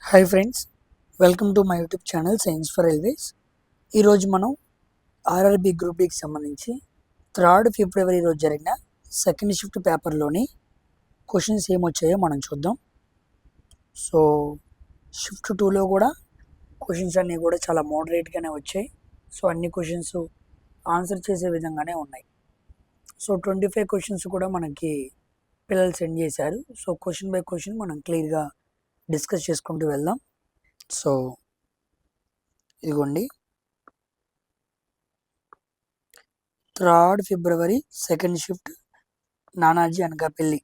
Hi friends, welcome to my YouTube channel science for railways. ఈరోజు మనం RRB group బికి సంబంధించి 3rd ఫిబ్రవరి రోజు జరిగిన సెకండ్ షిఫ్ట్ పేపర్లోని క్వశ్చన్స్ ఏమొచ్చాయో మనం చూద్దాం. సో షిఫ్ట్ 2లో కూడా క్వశ్చన్స్ అన్నీ కూడా చాలా మోడరేట్గానే వచ్చాయి. సో అన్ని క్వశ్చన్స్ ఆన్సర్ చేసే విధంగానే ఉన్నాయి. సో 25 క్వశ్చన్స్ కూడా మనకి పిల్లలు సెండ్ చేశారు. సో క్వశ్చన్ బై క్వశ్చన్ మనం క్లియర్గా డిస్కస్ చేసుకుంటూ వెళ్దాం. సో ఇదిగోండి, 3rd ఫిబ్రవరి సెకండ్ షిఫ్ట్ నానాజీ అనకాపల్లి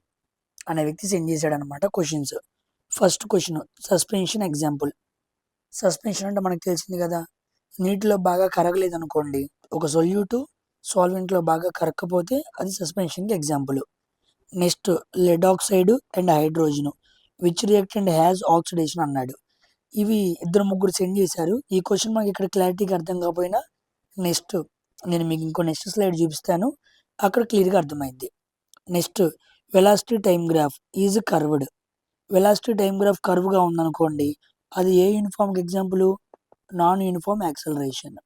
అనే వ్యక్తి సెండ్ చేశాడనమాట questions. First question, suspension example. Suspension అంటే మనకు తెలిసింది కదా, నీటిలో బాగా కరగలేదు అనుకోండి, ఒక సొల్యూట్ సాల్వెంట్లో బాగా కరగకపోతే అది సస్పెన్షన్కి example. Next, lead oxide and hydrogen which reactant has oxidation అన్నాడు. ఇవి ఇద్దరు ముగ్గురు సెండ్ చేశారు. ఈ క్వశ్చన్ మనకి ఇక్కడ క్లారిటీగా అర్థం కాకపోయినా నెక్స్ట్ నేను మీకు ఇంకో నెక్స్ట్ స్లైడ్ చూపిస్తాను, అక్కడ క్లియర్గా అర్థమైంది. Next, velocity time graph is curved. Velocity time graph కర్వ్గా ఉందనుకోండి, అది ఏ యూనిఫామ్కి example? Non uniform acceleration.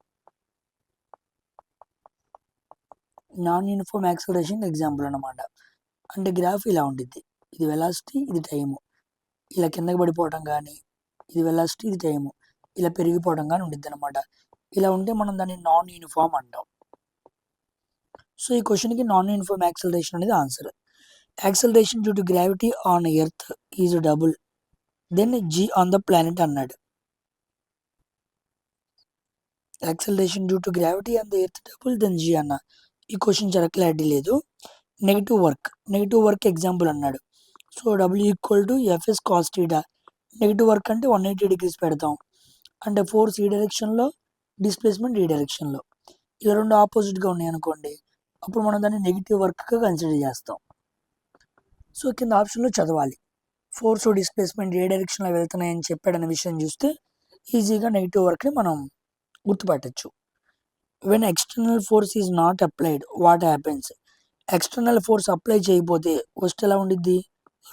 Non uniform acceleration example అనమాట. అంటే గ్రాఫ్ ఇలా ఉంటుంది, ఇది వెలాసిటీ, ఇది టైము, ఇలా కిందకి పడిపోవడం కానీ, ఇది వెలాసిటీ, ఇది టైము, ఇలా పెరిగిపోవడం కానీ ఉంటుంది అనమాట. ఇలా ఉంటే మనం దాన్ని నాన్ యూనిఫామ్ అంటాం. సో ఈ క్వశ్చన్కి నాన్ యూనిఫామ్ యాక్సలరేషన్ అనేది answer. Acceleration due to gravity on earth is double then G on the planet అన్నాడు. Acceleration due to gravity on the earth double then G అన్న. ఈ క్వశ్చన్ చాలా clarity లేదు. Negative work example అన్నాడు. So W equal to FS cos theta. Negative work అంటే 180 degrees పెడతాం, అంటే force ఈ డైరెక్షన్లో, డిస్ప్లేస్మెంట్ ఈ డైరెక్షన్లో, ఇలా రెండు ఆపోజిట్గా ఉన్నాయి అనుకోండి, అప్పుడు మనం దాన్ని నెగిటివ్ వర్క్గా కన్సిడర్ చేస్తాం. సో కింద ఆప్షన్లో చదవాలి, ఫోర్స్ డిస్ప్లేస్మెంట్ ఏ డైరెక్షన్లో వెళ్తున్నాయని చెప్పాడనే విషయం చూస్తే ఈజీగా నెగిటివ్ వర్క్ని మనం గుర్తుపట్టచ్చు. When external force is not applied what happens. External force apply చేయకపోతే వస్ట్ ఎలా ఉండిద్ది?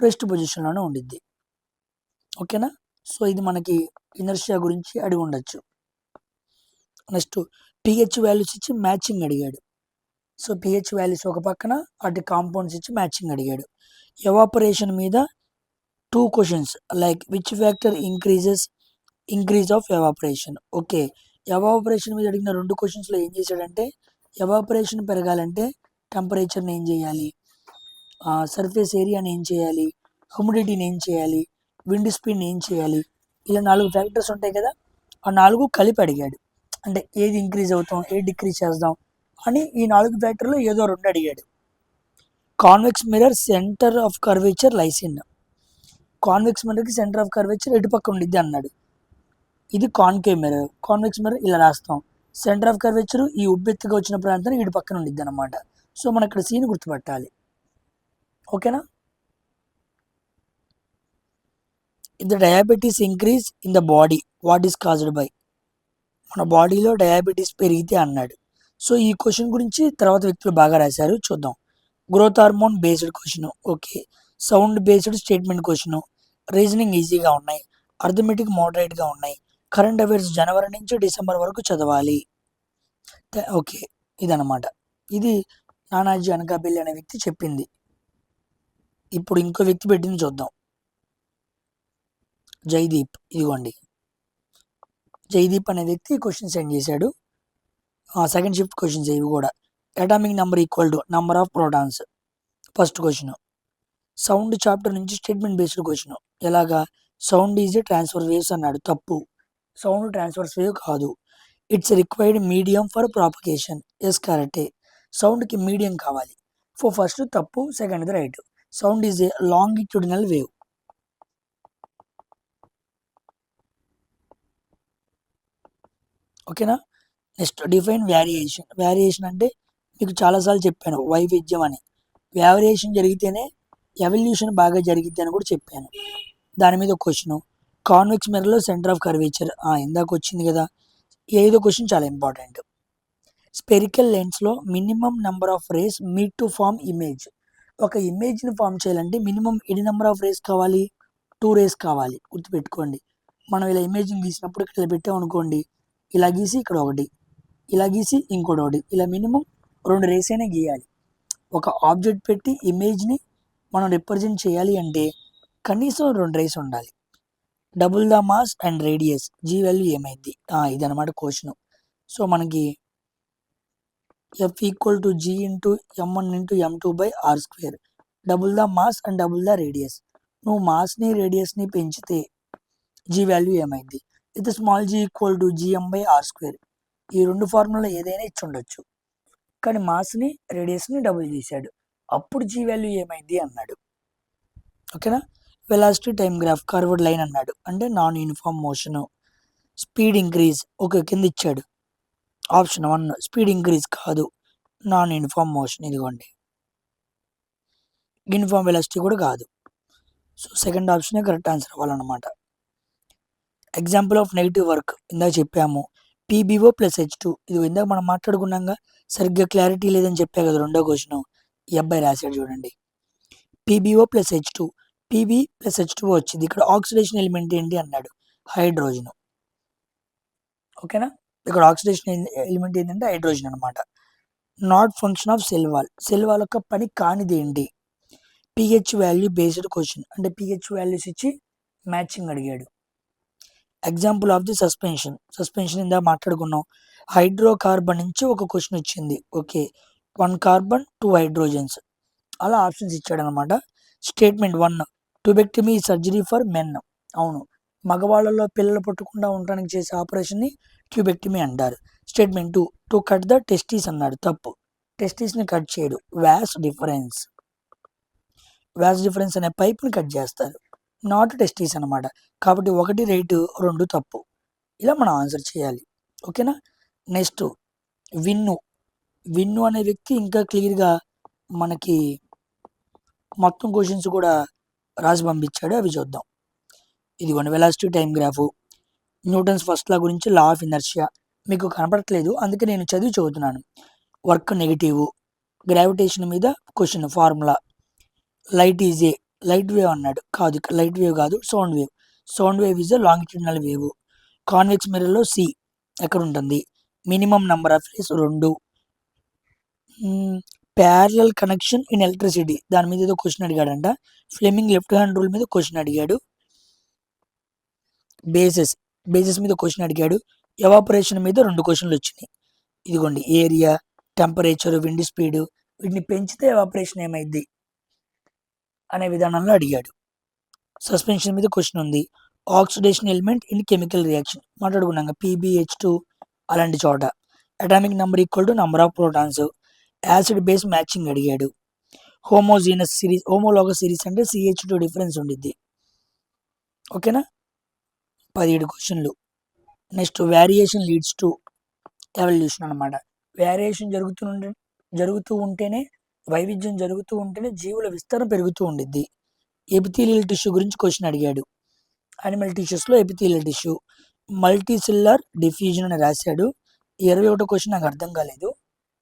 రెస్ట్ పొజిషన్లోనే ఉండిద్ది. ఓకేనా? సో ఇది మనకి ఇనర్షియా గురించి అడిగి ఉండొచ్చు. నెక్స్ట్, పిహెచ్ వాల్యూస్ ఇచ్చి మ్యాచింగ్ అడిగాడు. సో పిహెచ్ వాల్యూస్ ఒక పక్కన, అటు కాంపౌండ్స్ ఇచ్చి మ్యాచింగ్ అడిగాడు. ఎవాపరేషన్ మీద 2 questions like which factor increase of evaporation. Okay, evaporation మీద అడిగిన 2 క్వశ్చన్స్లో ఏం చేశాడంటే, ఎవాపరేషన్ పెరగాలంటే టెంపరేచర్ని ఏం చేయాలి, సర్ఫేస్ ఏరియాని ఏం చేయాలి, హ్యూమిడిటీని ఏం చేయాలి, విండ్ స్పీడ్ని ఏం చేయాలి, ఇలా 4 ఫ్యాక్టర్స్ ఉంటాయి కదా, ఆ 4 కలిపి అడిగాడు. అంటే ఏది ఇంక్రీజ్ అవుతాం, ఏది డిక్రీజ్ చేద్దాం అని ఈ 4 ఫ్యాక్టర్లో ఏదో 2 అడిగాడు. Convex mirror centre of curvature lies in. Convex మిర్రర్కి సెంటర్ ఆఫ్ కర్వేచర్ ఎటు పక్క ఉండిద్ది అన్నాడు. ఇది కాన్కేవ్ మిర్రర్. కాన్వెక్స్ మిర్రర్ ఇలా రాస్తాం, సెంటర్ ఆఫ్ కర్వేచర్ ఈ ఉబ్బెత్తుగా వచ్చిన ప్రాంతానికి ఇటు పక్కన ఉండిద్ది అనమాట. సో మనం ఇక్కడ సీన్ గుర్తుపట్టాలి. ఓకేనా? If the diabetes increase in the body what is caused by. మన బాడీలో డయాబెటీస్ పెరిగితే అన్నాడు. సో ఈ క్వశ్చన్ గురించి తర్వాత వ్యక్తులు బాగా రాశారు, చూద్దాం. Growth hormone based question, okay. Sound based statement question, reasoning ఈజీగా ఉన్నాయి, అర్థమెటిక్ మోడరేట్గా ఉన్నాయి, కరెంట్ అఫైర్స్ జనవరి నుంచి డిసెంబర్ వరకు చదవాలి. ఓకే, ఇదనమాట. ఇది నానాజీ అనకాపల్లి అనే వ్యక్తి చెప్పింది. ఇప్పుడు ఇంకో వ్యక్తి పెట్టింది చూద్దాం, జైదీప్. ఇదిగోండి, జైదీప్ అనే వ్యక్తి క్వశ్చన్ సెండ్ చేశాడు. సెకండ్ షిఫ్ట్ క్వశ్చన్స్ ఇవి కూడా. Atomic number equal to number of protons, first question. Sound chapter నుంచి స్టేట్మెంట్ బేస్డ్ క్వశ్చన్. ఎలాగా? Sound is a transverse waves అన్నాడు. తప్పు, సౌండ్ ట్రాన్స్ఫర్ వేవ్ కాదు. It's required medium for propagation. Yes, కరెక్టే, సౌండ్కి medium కావాలి. ఫస్ట్ తప్పు, second right. Sound is a longitudinal wave. ఓకేనా? Next, define variation. వేరియేషన్ అంటే మీకు చాలాసార్లు చెప్పాను, వైవిధ్యం అని. వేరియేషన్ జరిగితేనే ఎవల్యూషన్ బాగా జరిగిద్ది అని కూడా చెప్పాను. దాని మీద ఒక క్వశ్చన్, కాన్వెక్స్ మిర్రర్లో సెంటర్ ఆఫ్ కర్వేచర్ ఇందాక వచ్చింది కదా. ఈ 5వ క్వశ్చన్ చాలా ఇంపార్టెంట్. స్పెరికల్ లెన్స్లో minimum number of rays meet to form image. ఒక ఇమేజ్ని ఫామ్ చేయాలంటే మినిమం ఎన్ని నెంబర్ ఆఫ్ రేస్ కావాలి? 2 రేస్ కావాలి, గుర్తుపెట్టుకోండి. మనం ఇలా ఇమేజింగ్ గీసినప్పుడు ఇక్కడ ఇలా పెట్టామనుకోండి, ఇలా గీసి ఇక్కడ ఒకటి, ఇలా గీసి ఇంకోటి ఒకటి, ఇలా మినిమం 2 రేస్ అయినా గీయాలి. ఒక ఆబ్జెక్ట్ పెట్టి ఇమేజ్ని మనం రిప్రజెంట్ చేయాలి అంటే కనీసం 2 రేస్ ఉండాలి. Double the mass and radius, g value ఏమైంది, ఇదనమాట క్వశ్చన్. సో మనకి F equal to G into m1 into m2 by R square, double the mass and double the radius. నువ్వు మాస్ని రేడియస్ని పెంచితే జీ వాల్యూ ఏమైంది, ఇది small g equal to GM by R square. ఈ 2 ఫార్ములా ఏదైనా ఇచ్చి ఉండొచ్చు, కానీ మాస్ని రేడియస్ని డబుల్ చేశాడు, అప్పుడు జీ వాల్యూ ఏమైంది అన్నాడు. ఓకేనా. Velocity time graph curved line అన్నాడు, అంటే non uniform motion. Speed increase, okay, కింద ఇచ్చాడు ఆప్షన్ 1 స్పీడ్ ఇంక్రీజ్ కాదు, నాన్ యూనిఫామ్ మోషన్. ఇదిగోండి యూనిఫామ్ వెలాసిటీ కూడా కాదు. సో సెకండ్ ఆప్షనే కరెక్ట్ ఆన్సర్ అవ్వాలన్నమాట. ఎగ్జాంపుల్ ఆఫ్ నెగిటివ్ వర్క్ ఇందాక చెప్పాము, పీబీఓ ప్లస్ H2. ఇది ఇందాక మనం మాట్లాడుకున్నాగా, సరిగ్గా క్లారిటీ లేదని చెప్పా కదా రెండో క్వశ్చన్, ఈ అబ్బాయి రాశాడు చూడండి. PbO plus H2, PB plus H2 వచ్చింది. ఇక్కడ ఆక్సిడేషన్ ఎలిమెంట్ ఏంటి అన్నాడు, హైడ్రోజన్. ఓకేనా, ఇక్కడ ఆక్సిడేషన్ ఎలిమెంట్ ఏంటంటే హైడ్రోజన్ అనమాట. Not function of cell wall, cell wall యొక్క పని కానిది ఏంటి, పిహెచ్ వాల్యూ బేస్డ్ క్వశ్చన్, అంటే పిహెచ్ వాల్యూస్ ఇచ్చి మ్యాచింగ్ అడిగాడు. Example of the suspension, suspension ఇందా మాట్లాడుకున్నాం. హైడ్రోకార్బన్ నుంచి ఒక క్వశ్చన్ వచ్చింది, ఓకే, 1 కార్బన్ 2 హైడ్రోజన్స్, అలా ఆప్షన్స్ ఇచ్చాడు అనమాట. Statement 1, tubectomy surgery for men. అవును, మగవాళ్ళలో పిల్లలు పుట్టకుండా ఉండడానికి చేసే ఆపరేషన్ని ట్యూబెక్టమీ అంటారు. Statement 2, to cut the testes అన్నాడు, తప్పు, టెస్టీస్ని కట్ చేయడు, వ్యాస్ డిఫరెన్స్, వ్యాస్ డిఫరెన్స్ అనే పైప్ని కట్ చేస్తారు, నాట్ టెస్టీస్ అనమాట. కాబట్టి 1 రైట్ 2 తప్పు. ఇలా మనం ఆన్సర్ చేయాలి. ఓకేనా. నెక్స్ట్ విన్ను, విన్ను అనే వ్యక్తి ఇంకా క్లియర్గా మనకి మొత్తం క్వశ్చన్స్ కూడా రాసి పంపించాడు, అవి చూద్దాం. ఇదిగోండి velocity time graph, Newton's first law గురించి, లా ఆఫ్ ఇనర్షియా. మీకు కనపడట్లేదు అందుకే నేను చదివి చదువుతున్నాను. వర్క్ నెగిటివ్, గ్రావిటేషన్ మీద question formula, light is a, light wave అన్నాడు, కాదు లైట్ వేవ్ కాదు, sound wave, sound wave is a longitudinal wave. Convex మిర్రర్లో సి ఎక్కడ ఉంటుంది, minimum number of rays 2. Parallel connection in electricity, దాని మీద ఏదో క్వశ్చన్ అడిగాడంట. ఫ్లెమింగ్ లెఫ్ట్ హ్యాండ్ రూల్ మీద క్వశ్చన్ అడిగాడు. బేసెస్, బేసెస్ మీద క్వశ్చన్ అడిగాడు. ఎవాపరేషన్ మీద 2 క్వశ్చన్లు వచ్చినాయి. ఇదిగోండి ఏరియా, టెంపరేచర్, విండ్ స్పీడ్, వీటిని పెంచితే ఎవాపరేషన్ ఏమైంది అనే విధానంలో అడిగాడు. సస్పెన్షన్ మీద క్వశ్చన్ ఉంది. Oxidation element in chemical reaction మాట్లాడుకున్నాక, పీబీహెచ్2 అలాంటి చోట. Atomic number equal to number of protons. Acid base matching అడిగాడు. హోమోజీనస్ సిరీస్, హోమోలాగస్ సిరీస్ అంటే CH2 డిఫరెన్స్ ఉండిద్ది. ఓకేనా, 17 క్వశ్చన్లు. Next variation leads to evolution అనమాట. వేరియేషన్ జరుగుతూ ఉంటేనే, వైవిధ్యం జరుగుతూ ఉంటేనే జీవుల విస్తరణ పెరుగుతూ ఉండిద్ది. ఎపిథీలియల్ టిష్యూ గురించి క్వశ్చన్ అడిగాడు. యానిమల్ టిష్యూస్లో ఎపిథీలియల్ టిష్యూ, మల్టీసిల్లర్ డిఫ్యూజన్ అని రాశాడు. 21 క్వశ్చన్ నాకు అర్థం కాలేదు.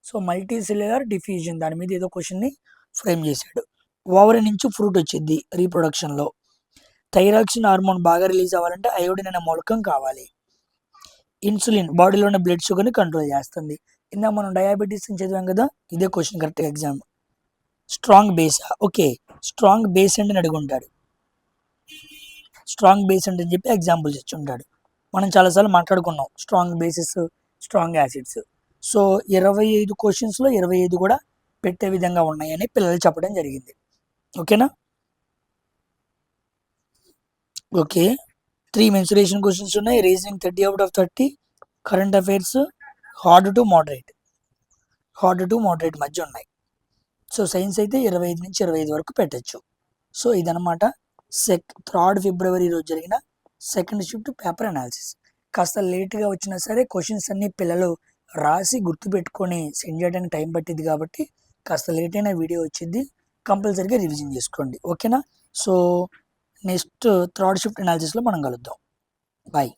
సో మల్టీసిల్లర్ డిఫ్యూజన్ దాని మీద ఏదో క్వశ్చన్ని ఫ్రేమ్ చేశాడు. ఓవరీ నుంచి ఫ్రూట్ వచ్చింది రీప్రొడక్షన్లో. థైరాక్సిన్ హార్మోన్ బాగా రిలీజ్ అవ్వాలంటే అయోడిన్ అనే మూలకం కావాలి. ఇన్సులిన్ బాడీలో ఉన్న బ్లడ్ షుగర్ని కంట్రోల్ చేస్తుంది. ఇందా మనం డయాబెటీస్ అని చదివాం కదా, ఇదే క్వశ్చన్ కరెక్ట్ ఎగ్జామ్. స్ట్రాంగ్ బేసా, ఓకే, స్ట్రాంగ్ బేస్ అంటే అడుగుంటాడు. స్ట్రాంగ్ బేస్ అంటే అని చెప్పి ఎగ్జాంపుల్స్ ఇచ్చి ఉంటాడు. మనం చాలాసార్లు మాట్లాడుకున్నాం strong basis, strong acids. So 25 క్వశ్చన్స్లో 25 కూడా పెట్టే విధంగా ఉన్నాయని పిల్లలు చెప్పడం జరిగింది. ఓకేనా. ఓకే, 3 మెన్సురేషన్ క్వశ్చన్స్ ఉన్నాయి. Reasoning 30 out of 30. Current affairs hard to moderate మధ్య ఉన్నాయి. సో సైన్స్ అయితే 25 నుంచి 25 వరకు పెట్టచ్చు. సో ఇదనమాట 3rd ఫిబ్రవరి రోజు జరిగిన సెకండ్ షిఫ్ట్ పేపర్ అనాలిసిస్. కాస్త లేట్గా వచ్చినా సరే క్వశ్చన్స్ అన్ని పిల్లలు రాసి గుర్తుపెట్టుకొని సెండ్ చేయడానికి టైం పట్టింది కాబట్టి కాస్త లేట్ అయిన వీడియో వచ్చింది. కంపల్సరీగా రివిజన్ చేసుకోండి. ఓకేనా. సో నెక్స్ట్ 3rd షిఫ్ట్ అనాలిసిస్లో మనం కలుద్దాం. బాయ్.